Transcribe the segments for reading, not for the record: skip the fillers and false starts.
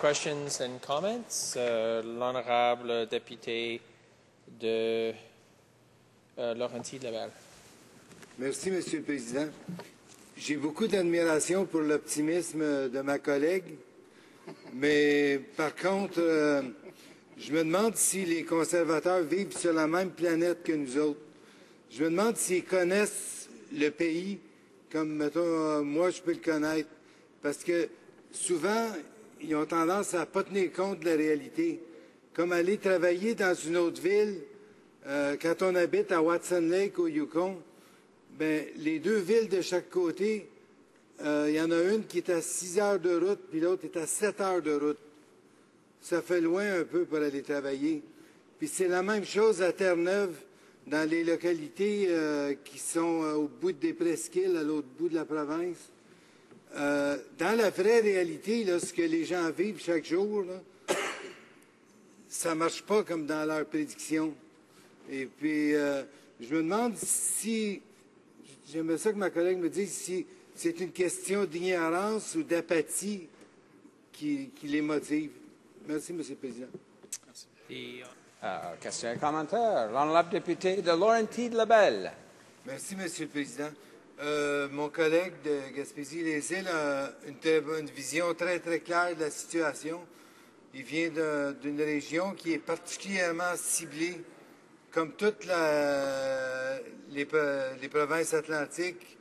Questions and comments? L'honorable député de Laurentides-Laval. Merci, Monsieur le Président. J'ai beaucoup d'admiration pour l'optimisme de ma collègue, mais par contre, je me demande si les conservateurs vivent sur la même planète que nous autres. Je me demande s'ils connaissent le pays comme, mettons, moi, je peux le connaître. Parce que souvent, ils ont tendance à ne pas tenir compte de la réalité. Comme aller travailler dans une autre ville, quand on habite à Watson Lake, au Yukon, bien, les deux villes de chaque côté, il y en a une qui est à 6 heures de route, puis l'autre est à 7 heures de route. Ça fait loin un peu pour aller travailler. Puis c'est la même chose à Terre-Neuve, dans les localités qui sont au bout des presqu'îles, à l'autre bout de la province. Dans la vraie réalité, là, ce que les gens vivent chaque jour, là, ça ne marche pas comme dans leurs prédictions. Et puis, je me demande si, j'aimerais ça que ma collègue me dise si c'est une question d'ignorance ou d'apathie qui les motive. Merci, M. le Président. Merci. Question et commentaire. L'honorable député de Laurentides-Laval. Merci, M. le Président. Mon collègue de Gaspésie-les-Îles a une vision très, très claire de la situation. Il vient d'une région qui est particulièrement ciblée, comme toutes les provinces atlantiques.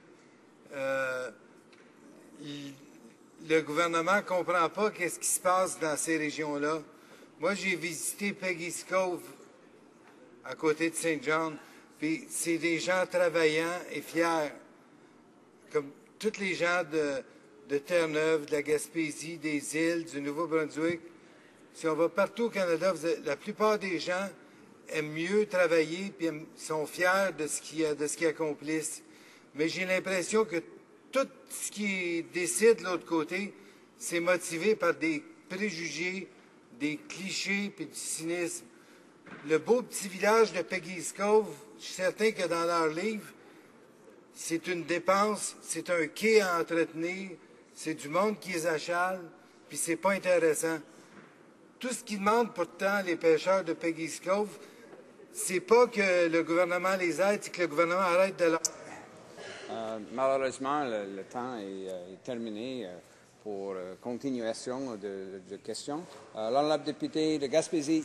Le gouvernement ne comprend pas qu'est-ce qui se passe dans ces régions-là. Moi, j'ai visité Peggy's Cove, à côté de Saint John, puis c'est des gens travaillants et fiers, comme tous les gens de Terre-Neuve, de la Gaspésie, des îles, du Nouveau-Brunswick. Si on va partout au Canada, la plupart des gens aiment mieux travailler et sont fiers de ce qu'ils accomplissent. Mais j'ai l'impression que tout ce qui décide de l'autre côté, c'est motivé par des préjugés, des clichés et du cynisme. Le beau petit village de Peggy's Cove, je suis certain que dans leur livre, c'est une dépense, c'est un quai à entretenir, c'est du monde qui les achale, puis c'est pas intéressant. Tout ce qu'ils demandent pourtant, les pêcheurs de Peggy's Cove, c'est pas que le gouvernement les aide, c'est que le gouvernement arrête de leur... Malheureusement, le temps est terminé pour continuation de questions. L'honorable député de Gaspésie.